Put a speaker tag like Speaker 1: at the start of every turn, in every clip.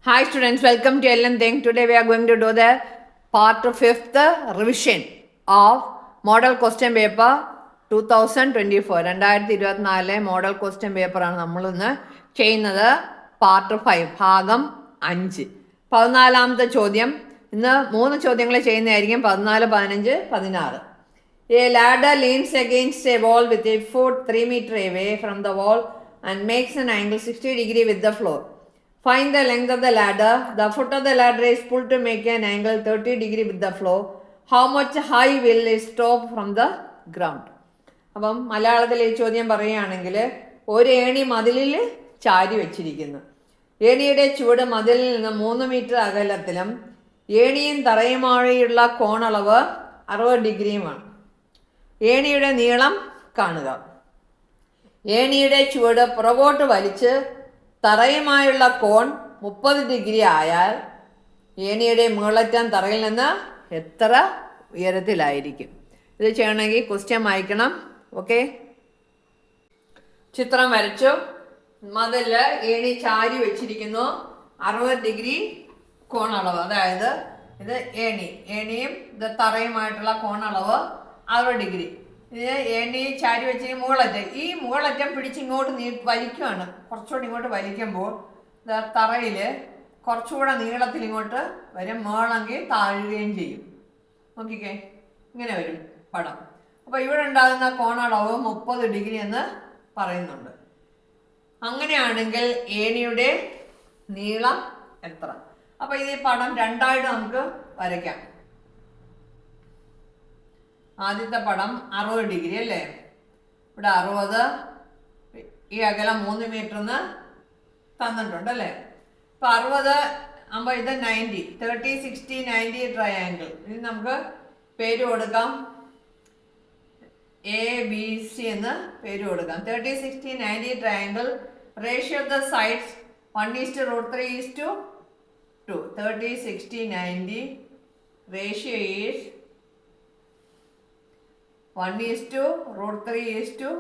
Speaker 1: Hi students, welcome to LN Think. Today we are going to do the part 5th revision of model question paper 2024. 2024 model question പേപ്പറാണ് നമ്മളിന്ന് ചെയ്യുന്നത്. Part 5 ഭാഗം 5. 14ാമത്തെ ചോദ്യം. ഇന്ന് 3 ചോദ്യങ്ങൾ ചെയ്യുന്നതായിരിക്കും. 14, 15, 16. A ladder leans against a wall with a foot 3 meter away from the wall and makes an angle 60 degree with the floor. Find the length of the ladder. The foot of the ladder is pulled to make an angle 30 degree with the floor. How much high will it stop from the ground? അപ്പം മലയാളത്തിൽ ഈ ചോദ്യം പറയുകയാണെങ്കിൽ, ഒരു ഏണി മതിലിൽ ചാരി വെച്ചിരിക്കുന്നു. ഏണിയുടെ ചുവട് മതിലിൽ നിന്ന് 3 മീറ്റർ അകലത്തിലും ഏണിയും തറയുമായുള്ള കോണളവ് 60 ഡിഗ്രിയുമാണ്. ഏണിയുടെ നീളം കാണുക. ഏണിയുടെ ചുവട് പുറകോട്ട് വലിച്ച് തറയുമായുള്ള കോൺ 30 ഡിഗ്രി ആയാൽ ഏണിയുടെ മുകളറ്റം തറയിൽ നിന്ന് എത്ര ഉയരത്തിലായിരിക്കും? ഇത് ചെയ്യണമെങ്കിൽ ക്വസ്റ്റ്യൻ വായിക്കണം. ഓക്കെ, ചിത്രം വരച്ചു. മതില് ഏണി ചാരി വെച്ചിരിക്കുന്നു. 60 ഡിഗ്രി കോണളവ്, അതായത് ഇത് ഏണിയും ഇത് തറയുമായിട്ടുള്ള കോണളവ് 60 ഡിഗ്രി. ഇത് ഏണി ചാരി വെച്ച് മുകളറ്റം, ഈ മുകളറ്റം പിടിച്ചിങ്ങോട്ട് വലിക്കുകയാണ്. കുറച്ചുകൂടി ഇങ്ങോട്ട് വലിക്കുമ്പോൾ തറയിൽ കുറച്ചുകൂടെ നീളത്തിൽ ഇങ്ങോട്ട് വരും, മേളെങ്കിൽ താഴുകയും ചെയ്യും. നോക്കിക്കേ, ഇങ്ങനെ വരും പടം. അപ്പോൾ ഇവിടെ ഉണ്ടാകുന്ന കോണളവ് 30 ഡിഗ്രി എന്ന് പറയുന്നുണ്ട്. അങ്ങനെയാണെങ്കിൽ ഏണിയുടെ നീളം എത്ര? അപ്പോൾ ഈ പടം രണ്ടായിട്ട് നമുക്ക് വരയ്ക്കാം. ആദ്യത്തെ പടം 60 ഡിഗ്രി അല്ലേ? ഇവിടെ 60, ഈ അകലം 3 മീറ്ററിന് തന്നിട്ടുണ്ട് അല്ലേ? അപ്പോൾ 60 ആകുമ്പോൾ ഇത് 90, 30, 60, 90 ട്രയാങ്കിൾ. ഇനി നമുക്ക് പേര് കൊടുക്കാം, ABC എന്ന് പേര് കൊടുക്കാം. 30, 60, 90 triangle. Ratio of the sides 1:√3:2. 30, 60, 90 ratio is 1:√3:2.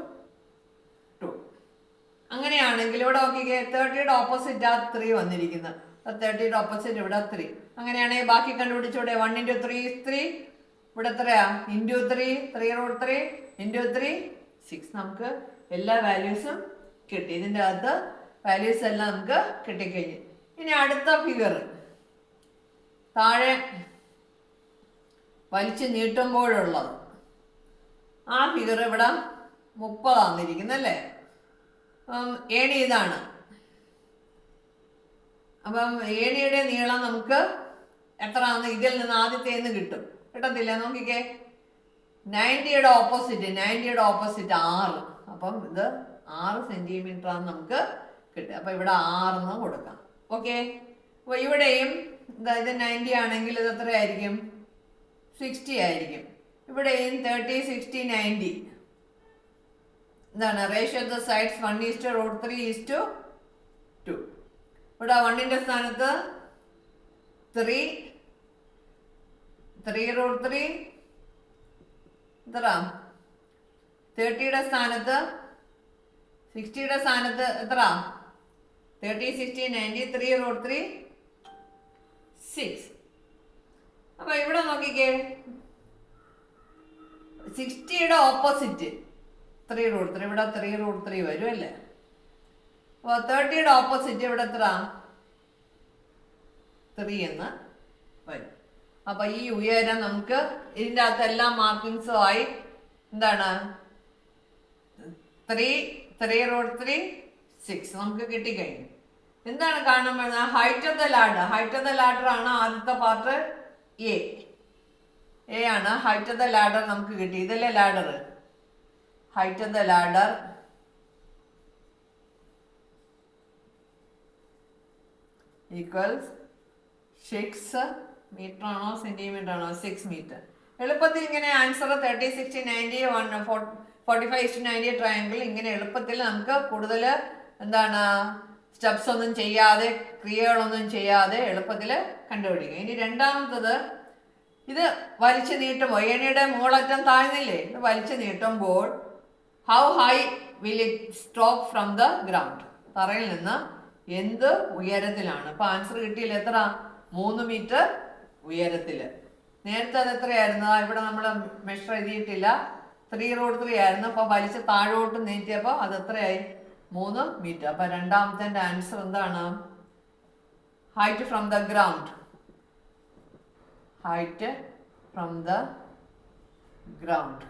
Speaker 1: അങ്ങനെയാണെങ്കിൽ ഇവിടെ നോക്കിക്കേ, 30യുടെ ഓപ്പോസിറ്റ് 3 വന്നിരിക്കുന്നത്. 30യുടെ ഓപ്പോസിറ്റ് ഇവിടെ 3. അങ്ങനെയാണെങ്കിൽ ബാക്കി കണ്ടുപിടിച്ചൂടെ? 1 × 3 is 3. ഇവിടെ എത്രയാ? × 3, 3√3 × 3, 6. നമുക്ക് എല്ലാ വാല്യൂസും കിട്ടി. ഇതിൻ്റെ അകത്ത് വാല്യൂസ് എല്ലാം നമുക്ക് കിട്ടിക്കഴിഞ്ഞു. ഇനി അടുത്ത ഫിഗർ, താഴെ വലിച്ചു നീട്ടുമ്പോഴുള്ളത് ആ ഫിഗർ ഇവിടെ 30 തന്നിരിക്കുന്നല്ലേ? ഏണി ഇതാണ്. അപ്പം ഏണിയുടെ നീളം നമുക്ക് എത്രയാണെന്ന് ഇതിൽ നിന്ന് ആദ്യത്തേന്ന് കിട്ടും. കിട്ടത്തില്ല? നോക്കിക്കേ, 90യുടെ ഓപ്പോസിറ്റ് 6. അപ്പം ഇത് 6 സെൻറ്റിമീറ്റർ ആണ് നമുക്ക് കിട്ടുക. അപ്പം ഇവിടെ 6 കൊടുക്കാം. ഓക്കെ, അപ്പോൾ ഇവിടെയും ഇത് 90 ആണെങ്കിൽ ഇത് എത്രയായിരിക്കും? 60 ആയിരിക്കും. ഇവിടെയും 30, 60, 90 എന്താണ്? Ratio of the sides 1:√3:2. ഇവിടെ 1ന്റെ സ്ഥാനത്ത് 3, 3√3 എത്ര? 30യുടെ സ്ഥാനത്ത് 60യുടെ സ്ഥാനത്ത് എത്ര? 30, 60, 90 3√3 6. അപ്പൊ ഇവിടെ നോക്കിക്കേ, 60യുടെ ഓപ്പോസിറ്റ് 3√3, ഇവിടെ 3√3 വരും അല്ലേ? അപ്പോൾ 30യുടെ ഓപ്പോസിറ്റ് ഇവിടെ എത്ര? 3 എന്ന് വരും. അപ്പൊ ഈ ഉയരം നമുക്ക് ഇതിൻ്റെ അകത്ത് എല്ലാ മാർക്കിങ്സും ആയി എന്താണ്? 3, 3√3, 6 നമുക്ക് കിട്ടിക്കഴിഞ്ഞു. എന്താണ് കാണാൻ പറ്റുന്നത്? ഹൈറ്റ് ഓഫ് ദ ലാഡർ ആണ് ആദ്യത്തെ പാർട്ട്. എ ആണ് ഹൈറ്റ് ഓഫ് ദ ലാഡർ. നമുക്ക് കിട്ടി. ഇതല്ലേ ladder? Height of the ladder equals 6 metre ആണോ സെന്റിമീറ്റർ ആണോ? 6 മീറ്റർ. എളുപ്പത്തിൽ ഇങ്ങനെ ആൻസർ 30, 60, 90, 45:90 ട്രയാങ്കിൾ ഇങ്ങനെ എളുപ്പത്തിൽ നമുക്ക് കൂടുതൽ എന്താണ് സ്റ്റെപ്സ് ഒന്നും ചെയ്യാതെ, ക്രിയകളൊന്നും ചെയ്യാതെ എളുപ്പത്തിൽ കണ്ടുപിടിക്കുക. ഇനി രണ്ടാമത്തത്, ഇത് വലിച്ചു നീട്ടുമ്പോൾ ഏണിയുടെ മുകളറ്റം താഴ്ന്നില്ലേ? ഇത് വലിച്ചു നീട്ടുമ്പോൾ how high will it stop from the ground? തറയിൽ നിന്ന് എന്ത് ഉയരത്തിലാണ്? അപ്പൊ ആൻസർ കിട്ടിയില്ല. എത്ര? 3 മീറ്റർ ഉയരത്തില്. നേരത്തെ അത് എത്രയായിരുന്നു? ഇവിടെ നമ്മൾ മെഷർ എഴുതിയിട്ടില്ല. 3√3 ആയിരുന്നു. അപ്പൊ വലിച്ച് താഴോട്ട് നീട്ടിയപ്പോ അത് എത്രയായി? 3 മീറ്റർ. അപ്പൊ രണ്ടാമത്തെ ആൻസർ എന്താണ്? Height from the ground. Height from the ground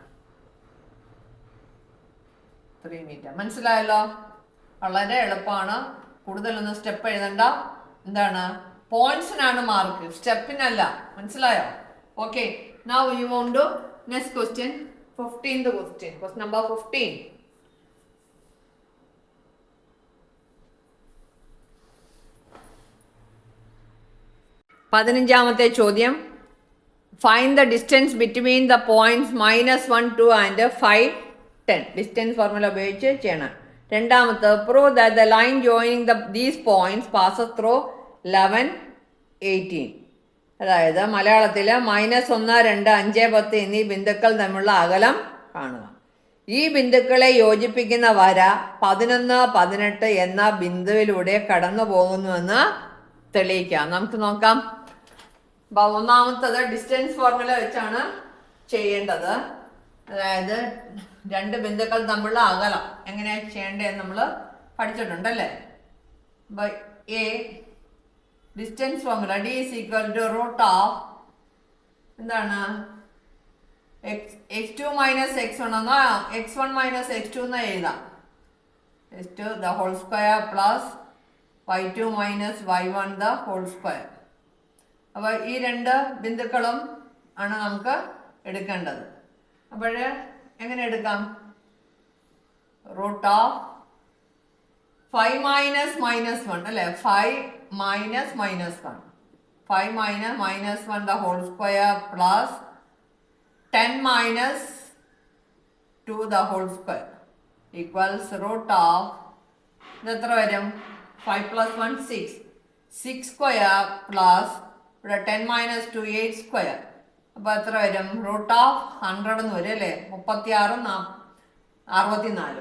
Speaker 1: 3 metre. മനസ്സിലായല്ലോ? വളരെ എളുപ്പമാണ്. കൂടുതലൊന്നും സ്റ്റെപ്പ് എഴുതണ്ട. എന്താണ്? പോയിന്റ്സിനാണ് മാർക്ക്, സ്റ്റെപ്പിനല്ല. മനസ്സിലായോ? Okay. Now you want to next question. 15th question. Question number 15. പതിനഞ്ചാമത്തെ ചോദ്യം. Find the distance between the points -1, 2 and 5, 10. Distance formula ഉപയോഗിച്ച് ചെയ്യണം. രണ്ടാമത്തെ, prove that the line joining these points passes through 11, 18. അതായത് മലയാളത്തിൽ -1, 2, 5, 10 എന്നീ ബിന്ദുക്കൾ തമ്മിലുള്ള അകലം കാണുക. ഈ ബിന്ദുക്കളെ യോജിപ്പിക്കുന്ന വര 11, 18 എന്ന ബിന്ദുവിലൂടെ കടന്നു പോകുന്നുവെന്ന് തെളിയിക്കാം. നമുക്ക് നോക്കാം. ഒന്നാമത്തത് ഡിസ്റ്റൻസ് ഫോർമുല വെച്ചാണ് ചെയ്യേണ്ടത്. അതായത് രണ്ട് ബിന്ദുക്കൾ തമ്മിലുള്ള അകലം എങ്ങനെയാ ചെയ്യേണ്ടതെന്ന് നമ്മൾ പഠിച്ചിട്ടുണ്ടല്ലേ. A distance formula d is equal to root of എന്താണ് x2 minus x1 എന്നോ x1 minus x2 എന്ന് എഴുതാം. x2 the whole square plus y2 minus y1 the whole square. അപ്പോൾ ഈ രണ്ട് ബിന്ദുക്കളും ആണ് നമുക്ക് എടുക്കേണ്ടത്. അപ്പോൾ എങ്ങനെ എടുക്കാം? റൂട്ട് ഓഫ് 5 മൈനസ് -1 അല്ലേ? 5 minus -1, 5 minus -1 the whole square plus 10 minus 2 the whole square equals root of ഇത് എത്ര വരും? 5 plus 1 6 square plus 10 minus 2 8 square. അപ്പോൾ എത്ര വരും? റൂട്ട് ഓഫ് 100 എന്ന് വരും അല്ലേ? 36, 64,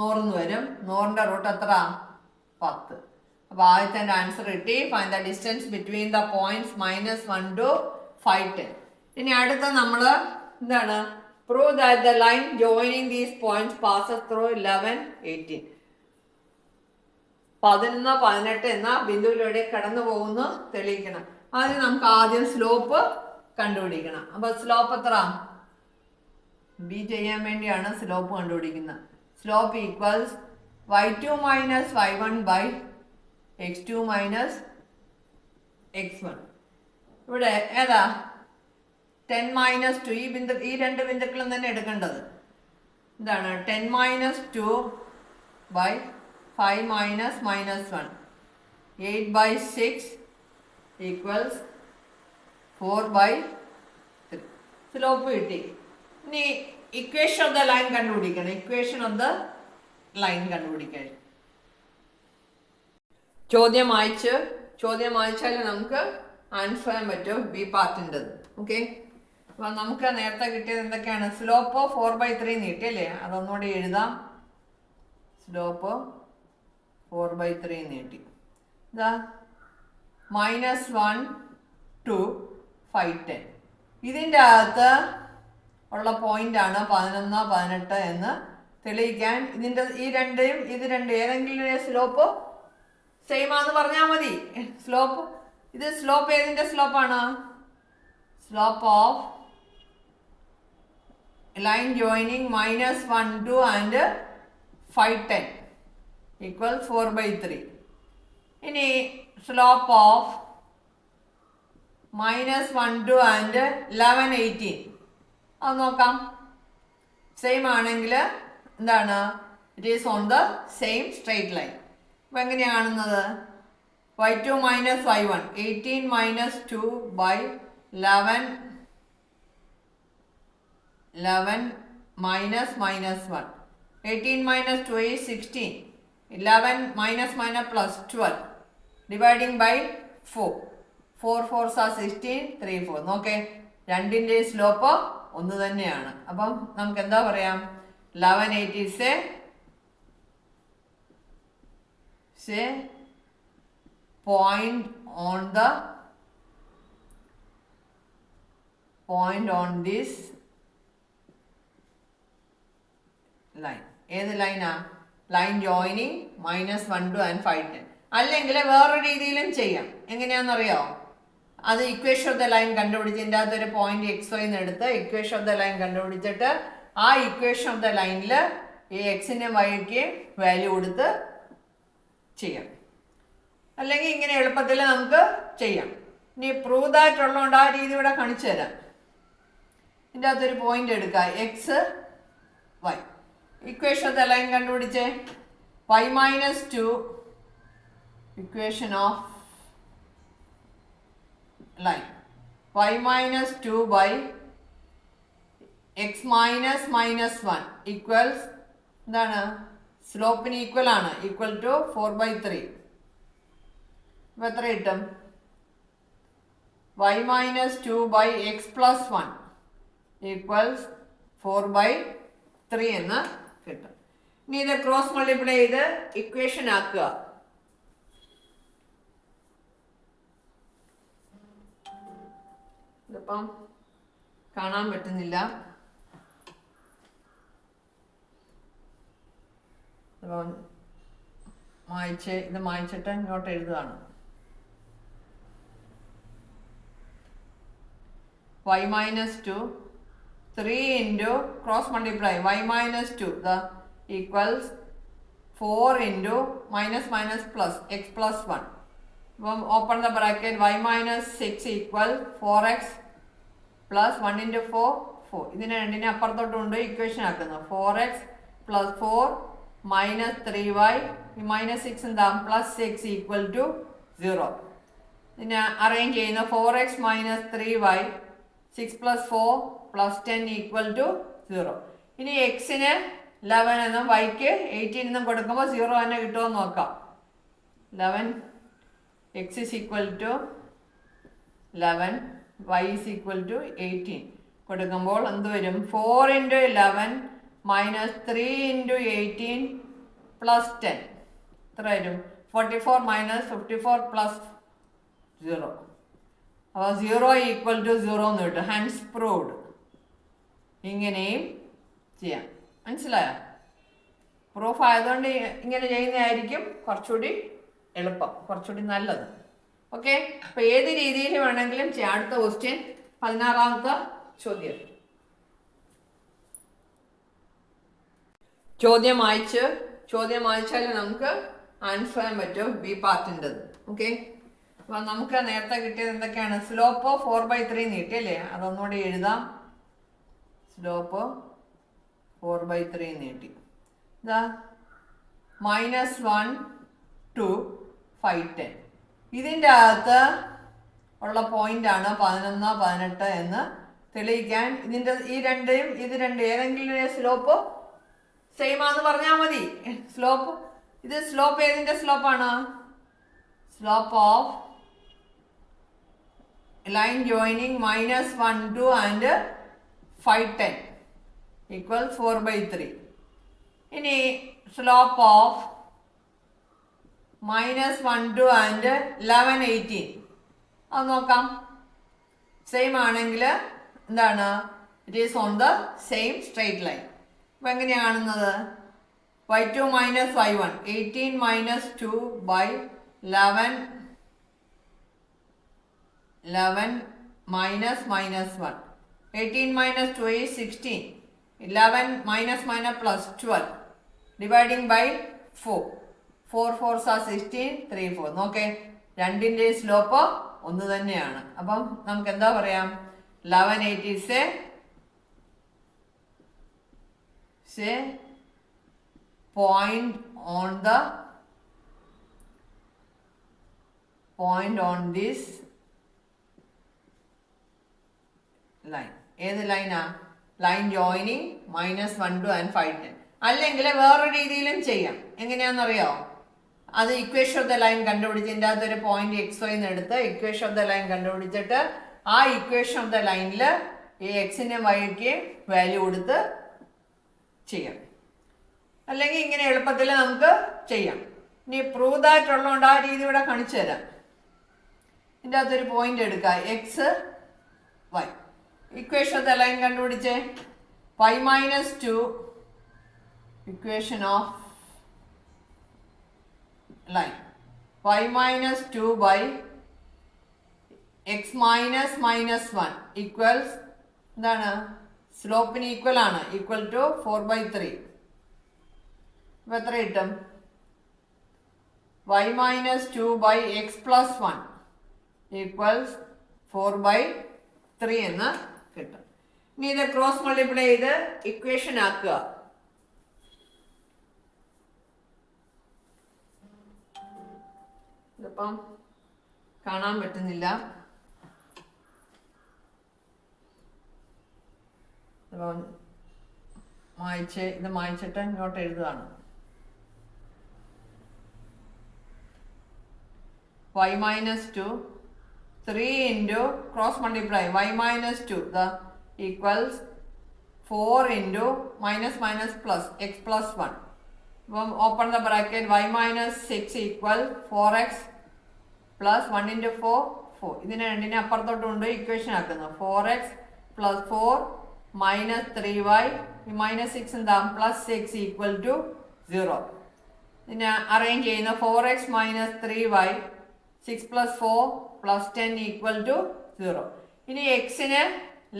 Speaker 1: 100 എന്ന് വരും. 100ന്റെ റൂട്ട് എത്ര? 10. അപ്പോൾ ആദ്യത്തെ ആൻസർ കിട്ടി. Find the distance between the points -1 to 5, 10. ഇനി അടുത്ത നമ്മൾ എന്താണ്? Prove that the line joining these points passes through 11, 18. 11, 18 എന്ന ബിന്ദുവിലൂടെ കടന്നു പോകുന്നു തെളിയിക്കണം. അതിന് നമുക്ക് ആദ്യം സ്ലോപ്പ് കണ്ടുപിടിക്കണം. അപ്പൊ സ്ലോപ്പ് എത്ര? ബി ചെയ്യാൻ വേണ്ടിയാണ് സ്ലോപ്പ് കണ്ടുപിടിക്കുന്നത്. Slope equals y2 minus y1 by x2 minus x1. ഇവിടെ ഏതാ? 10 minus 2. ഈ രണ്ട് ബിന്ദുക്കളും തന്നെ എടുക്കേണ്ടത്. എന്താണ്? 10 minus 2 by 5 minus -1. 8 by 6 equals 4 by 3. Slope കിട്ടി. ഇനി ഇക്വേഷൻ ഓഫ് ദ ലൈൻ കണ്ടുപിടിക്കണം. ഇക്വേഷൻ ഓഫ് ദ ലൈൻ കണ്ടുപിടിക്കാൻ ചോദ്യം വായിച്ചാൽ നമുക്ക് ആൻസർ ചെയ്യാൻ പറ്റും ബി പാർട്ടിൻ്റെത്. ഓക്കെ. അപ്പൊ നമുക്ക് നേരത്തെ കിട്ടിയത് എന്തൊക്കെയാണ്? സ്ലോപ്പ് 4/3 നീട്ടിയല്ലേ? അതൊന്നുകൂടി എഴുതാം. സ്ലോപ്പ് 4/3 നീട്ടി. ഇതാ -1 to 5, 10. ഇതിൻ്റെ അകത്ത് ഉള്ള പോയിന്റാണ് 11, 18 എന്ന് തെളിയിക്കാൻ ഈ രണ്ടും ഏതെങ്കിലും സ്ലോപ്പ് സെയിം ആണെന്ന് പറഞ്ഞാൽ മതി. ഇത് സ്ലോപ്പ് ഏതിൻ്റെ സ്ലോപ്പാണ്? Slope of line joining -1, 2 and 5, 10 equal 4/3. ഇനി സ്ലോപ്പ് ഓഫ് -1, 2 and 11, 18 അത് നോക്കാം. സെയിം ആണെങ്കിൽ എന്താണ്? It is on the same straight line. അപ്പം എങ്ങനെയാണ് കാണുന്നത്? y2 minus y1, 18 minus 2 by 11 minus -1. 18 minus 2 is 16. 11 minus plus 12 dividing by 4. 4 4s are 16, 3 4. നോക്കേ, രണ്ടിൻ്റെ സ്ലോപ്പ് ഒന്ന് തന്നെയാണ്. അപ്പം നമുക്ക് എന്താ പറയാം? 11 8 is say point on this line. ഏത് ലൈനാ? Line joining -1 to and 5 10. അല്ലെങ്കിൽ വേറൊരു രീതിയിലും ചെയ്യാം. എങ്ങനെയാണെന്നറിയോ? അത് ഇക്വേഷൻ ഓഫ് ദ ലൈൻ കണ്ടുപിടിച്ച് ഇതിൻ്റെ അകത്തൊരു പോയിന്റ് XY എന്ന് എടുത്ത് ഇക്വേഷൻ ഓഫ് ദ ലൈൻ കണ്ടുപിടിച്ചിട്ട് ആ ഇക്വേഷൻ ഓഫ് ദ ലൈനിൽ ഈ എക്സിൻ്റെ വൈക്ക് വാല്യൂ കൊടുത്ത് ചെയ്യാം. അല്ലെങ്കിൽ ഇങ്ങനെ എളുപ്പത്തിൽ നമുക്ക് ചെയ്യാം. ഇനി പ്രൂവ് ദാറ്റ് ഉള്ളതുകൊണ്ട് ആ രീതി ഇവിടെ കാണിച്ചു തരാം. ഇതിൻ്റെ അകത്തൊരു പോയിന്റ് എടുക്കുക, XY. Equation of the line കണ്ടുപിടിച്ചേ. y-2 equation of line y-2 by x minus -1 equals എന്താണ്? സ്ലോപ്പിന് ഈക്വൽ ആണ്, ഈക്വൽ ടു 4/3. ഇപ്പം എത്ര കിട്ടും? y-2 by x plus 1 equals 4/3 എന്ന് കിട്ടും. ഇനി ഇത് ക്രോസ് മൾട്ടിപ്ലൈ ചെയ്ത് ഇക്വേഷൻ ആക്കുക. ഇതിപ്പം കാണാൻ പറ്റുന്നില്ല. ഇത് മായ്ച്ചിട്ട് ഇങ്ങോട്ട് എഴുതുകയാണ്. y-2 3 into cross multiply y-2 equals 4 into minus plus x plus 1. Open the bracket, y-6 equal 4x plus 1 into 4 4. ഇതിനെ രണ്ടിനെ അപ്പുറത്തോട്ടുണ്ട് ഇക്വേഷൻ ആക്കുന്നത്. 4x plus 4 minus 3y -6 എന്താ +6 equal to 0. ഇതിനെ അറേഞ്ച് ചെയ്യുന്ന 4x minus 3y 6 plus 4 plus 10 equal to 0. ഇനി എക്സിന് 11 എന്നും വൈക്ക് 18 എന്നും കൊടുക്കുമ്പോൾ 0 തന്നെ കിട്ടുമോ നോക്കാം. 11 x is equal to 11, y is equal to 18 കൊടുക്കുമ്പോൾ എന്ത് വരും? 4 into 11 minus 3 into 18 plus 10 എത്ര വരും? 44 minus 54 plus 0. അപ്പോൾ 0 ഈക്വൽ ടു 0 എന്ന് കിട്ടും. Hence proved. ഇങ്ങനെയും ചെയ്യാം. മനസ്സിലായോ? പ്രൂഫ് ആയതുകൊണ്ട് ഇങ്ങനെ ചെയ്യുന്നതായിരിക്കും കുറച്ചുകൂടി എളുപ്പം, കുറച്ചുകൂടി നല്ലത്. ഓക്കെ, അപ്പോൾ ഏത് രീതിയിൽ വേണമെങ്കിലും ചെയ്യാം. അടുത്ത ക്വസ്റ്റ്യൻ 16ാമത്തെ ചോദ്യം. ചോദ്യം വായിച്ചാൽ നമുക്ക് ആൻസർ ചെയ്യാൻ പറ്റും ബി പാർട്ടിൻ്റെത്. ഓക്കെ, അപ്പോൾ നമുക്ക് നേരത്തെ കിട്ടിയത് എന്തൊക്കെയാണ്? സ്ലോപ്പ് 4/3 നീട്ടിയല്ലേ, അതൊന്നുകൂടി എഴുതാം. സ്ലോപ്പ് 4/3 നീട്ടി. ഇതാ -1 to 5 10. ഇതിൻ്റെ അകത്ത് ഉള്ള പോയിന്റാണ് 11 18 എന്ന് തെളിയിക്കാൻ ഈ രണ്ടും ഏതെങ്കിലും സ്ലോപ്പ് സെയിം ആണെന്ന് പറഞ്ഞാൽ മതി. സ്ലോപ്പ് ഏതിൻ്റെ സ്ലോപ്പാണ്? Slope of line joining -1 2 and 5 10 equals 4/3. ഇനി സ്ലോപ്പ് ഓഫ് -1 2 and 11 18 അത് നോക്കാം. സെയിം ആണെങ്കിൽ എന്താണ്? It is on the same straight line. അപ്പം എങ്ങനെയാണ് കാണുന്നത്? y2 minus y1 18 minus 2 by 11 minus -1. 18 minus 2 is 16. 11 minus plus 12 dividing by 4. 4 4s are 16, 3 4. നോക്കേ, രണ്ടിൻ്റെ സ്ലോപ്പ് ഒന്ന് തന്നെയാണ്. അപ്പം നമുക്ക് എന്താ പറയാം? 11 8 is say point on this line. ഏത് ലൈനാ? Line joining -1 2 and 5 10. അല്ലെങ്കിൽ വേറൊരു രീതിയിലും ചെയ്യാം. എങ്ങനെയാണെന്നറിയോ? അത് ഇക്വേഷൻ ഓഫ് ദ ലൈൻ കണ്ടുപിടിച്ച് ഇതിൻ്റെ അകത്തൊരു പോയിന്റ് XY എന്ന് എടുത്ത് ഇക്വേഷൻ ഓഫ് ദ ലൈൻ കണ്ടുപിടിച്ചിട്ട് ആ ഇക്വേഷൻ ഓഫ് ദ ലൈനിൽ ഈ എക്സിൻ്റെ വൈക്ക് വാല്യൂ കൊടുത്ത് ചെയ്യാം. അല്ലെങ്കിൽ ഇങ്ങനെ എളുപ്പത്തിൽ നമുക്ക് ചെയ്യാം. ഇനി പ്രൂവ് ദാറ്റ് ഉള്ളതുകൊണ്ട് ആ രീതി ഇവിടെ കാണിച്ചു തരാം. ഇതിൻ്റെ അകത്തൊരു പോയിന്റ് എടുക്കുക, എക്സ് വൈ. ഇക്വേഷനത്തെ ലൈൻ കണ്ടുപിടിച്ചേ. y minus 2 equation of line y minus 2 by X minus minus 1 equals എന്താണ്? സ്ലോപ്പിന് ഈക്വൽ ആണ്, ഈക്വൽ ടു 4/3. ഇപ്പം എത്ര കിട്ടും? y minus 2 by X plus 1 equals 4/3 എന്ന് കിട്ടും. ഇനി ഇത് ക്രോസ് മൾട്ടിപ്ലൈ ചെയ്ത് ഇക്വേഷൻ ആക്കുക. ഇതിപ്പം കാണാൻ പറ്റുന്നില്ല. അപ്പം മായ്ച്ചിട്ട് ഇങ്ങോട്ട് എഴുതുകയാണ്. y minus 2 3 into cross multiply y minus 2 the equals 4 into minus minus plus x plus 1. Open the bracket, y minus 6 equal 4x plus 1 into 4 4. ഇതിനെ രണ്ടിനെ അപ്പുറത്തോട്ടുണ്ട് ഇക്വേഷൻ ആക്കുന്നത്. 4x plus 4 minus 3y minus 6 എന്താ plus 6 equal to 0. ഇതിനെ arrange ചെയ്യുന്ന 4x minus 3y 6 plus 4 plus 10 equal to 0. ഇനി എക്സിന്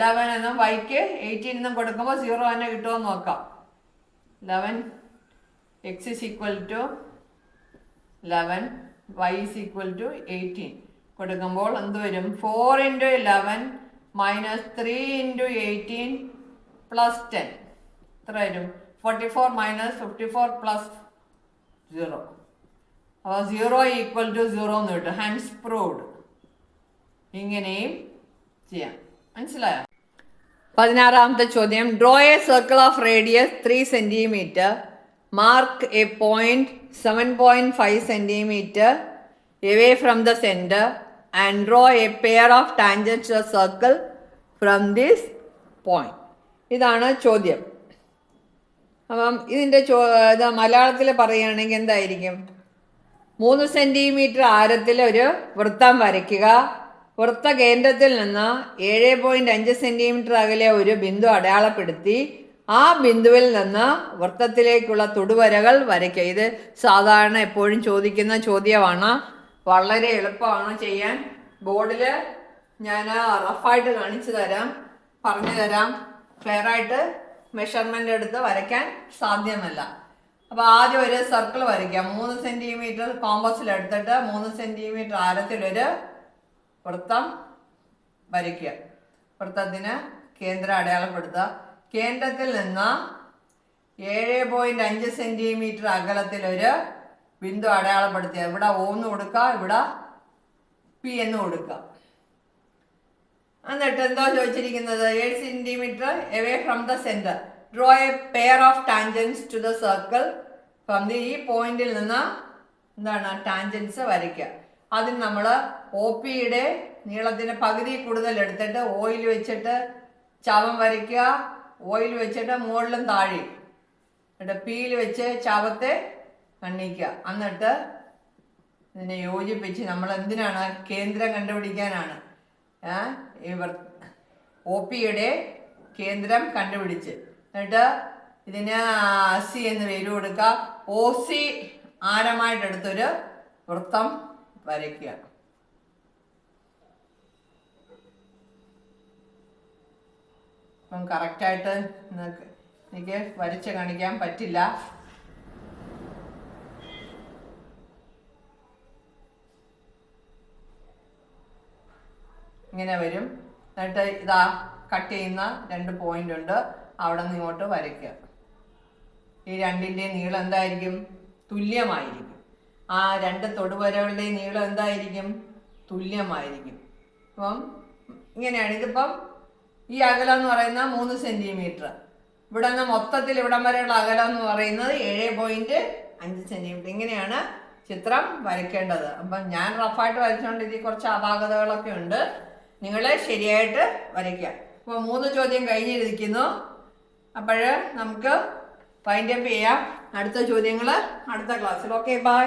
Speaker 1: 11 എന്നും വൈക്ക് 18 എന്നും കൊടുക്കുമ്പോൾ 0 തന്നെ കിട്ടുമോ നോക്കാം. 11 x is equal to 11 y is equal to 18 കൊടുക്കുമ്പോൾ എന്ത് വരും? 4 into 11 minus 3 into 18 plus 10 എത്ര വരും? 44 minus 54 plus 0. അപ്പോൾ 0 ഈക്വൽ ടു 0 എന്ന് കിട്ടും. Hence proved. ഇങ്ങനെയും ചെയ്യാം. മനസ്സിലായോ? 16ാമത്തെ ചോദ്യം. Draw a circle of radius 3 cm. Mark a point 7.5 cm away from the center and draw a pair of tangents to the circle from this point. ഇതാണ് ചോദ്യം. അപ്പം ഇതിൻ്റെ ഇത് മലയാളത്തിൽ പറയുകയാണെങ്കിൽ എന്തായിരിക്കും? 3 cm ആരത്തിൽ ഒരു വൃത്തം വരയ്ക്കുക. വൃത്ത കേന്ദ്രത്തിൽ നിന്ന് 7.5 cm അകലെ ഒരു ബിന്ദു അടയാളപ്പെടുത്തി ആ ബിന്ദുവിൽ നിന്ന് വൃത്തത്തിലേക്കുള്ള തൊടുവരകൾ വരയ്ക്കുക. ഇത് സാധാരണ എപ്പോഴും ചോദിക്കുന്ന ചോദ്യമാണ്. വളരെ എളുപ്പമാണ് ചെയ്യാൻ. ബോർഡിൽ ഞാൻ റഫായിട്ട് കാണിച്ചു തരാം, പറഞ്ഞു തരാം. ക്ലിയർ ആയിട്ട് മെഷർമെൻ്റ് എടുത്ത് വരയ്ക്കാൻ സാധ്യമല്ല. അപ്പോൾ ആദ്യം ഒരു സർക്കിൾ വരയ്ക്കാം. 3 cm കോമ്പസിലെടുത്തിട്ട് 3 cm ആരത്തിലൊരു വൃത്തം വരയ്ക്കുക. വൃത്തത്തിന് കേന്ദ്രം അടയാളപ്പെടുത്തുക. കേന്ദ്രത്തിൽ നിന്ന് 7.5 cm അകലത്തിലൊരു ബിന്ദു അടയാളപ്പെടുത്തുക. ഇവിടെ O എന്ന് കൊടുക്കുക, ഇവിടെ P എന്ന് കൊടുക്കുക. എന്നിട്ട് എന്തോ ചോദിച്ചിരിക്കുന്നത്? 7 cm away from the center. Draw a pair of tangents to the circle from the ഈ പോയിന്റിൽ നിന്ന് എന്താണ് ടാൻജൻസ് വരയ്ക്കുക. അതിന് നമ്മൾ OPയുടെ നീളത്തിന് പകുതി കൂടുതൽ എടുത്തിട്ട് ഓയിൽ വെച്ചിട്ട് ചാപം വരയ്ക്കുക. ഓയിൽ വെച്ചിട്ട് മുകളിലും താഴെയും, എന്നിട്ട് Pയിൽ വെച്ച് ചാപത്തെ കണ്ണിക്കുക. എന്നിട്ട് ഇതിനെ യോജിപ്പിച്ച് നമ്മൾ എന്തിനാണ്? കേന്ദ്രം കണ്ടുപിടിക്കാനാണ്. OPയുടെ കേന്ദ്രം കണ്ടുപിടിച്ച് എന്നിട്ട് ഇതിന് C എന്ന് പേര് കൊടുക്കുക. OC ആരമായിട്ടെടുത്തൊരു വൃത്തം വരയ്ക്കുക. അപ്പം കറക്റ്റായിട്ട് എനിക്ക് വരച്ച് കാണിക്കാൻ പറ്റില്ല. ഇങ്ങനെ വരും. എന്നിട്ട് ഇതാ കട്ട് ചെയ്യുന്ന 2 പോയിന്റ് ഉണ്ട്, അവിടെ നിന്ന് ഇങ്ങോട്ട് വരയ്ക്കുക. ഈ രണ്ടിൻ്റെ നീളം എന്തായിരിക്കും? തുല്യമായിരിക്കും. ആ 2 തൊടുവരകളുടെയും നീളം എന്തായിരിക്കും? തുല്യമായിരിക്കും. അപ്പം ഇങ്ങനെയാണ്. ഇതിപ്പം ഈ അകലം എന്ന് പറയുന്നത് 3 cm. ഇവിടെ നിന്ന് മൊത്തത്തിൽ ഇവിടം വരെയുള്ള അകലം എന്ന് പറയുന്നത് 7.5 cm. ഇങ്ങനെയാണ് ചിത്രം വരയ്ക്കേണ്ടത്. അപ്പം ഞാൻ റഫായിട്ട് വരച്ചുകൊണ്ട് ഇതിൽ കുറച്ച് അപാകതകളൊക്കെ ഉണ്ട്. നിങ്ങൾ ശരിയായിട്ട് വരയ്ക്കുക. അപ്പോൾ 3 ചോദ്യം കഴിഞ്ഞിരിക്കുന്നു. അപ്പോൾ നമുക്ക് ഫൈൻഡ് അപ്പ് ചെയ്യാം. അടുത്ത ചോദ്യങ്ങൾ അടുത്ത ക്ലാസ്സിൽ. Okay, by.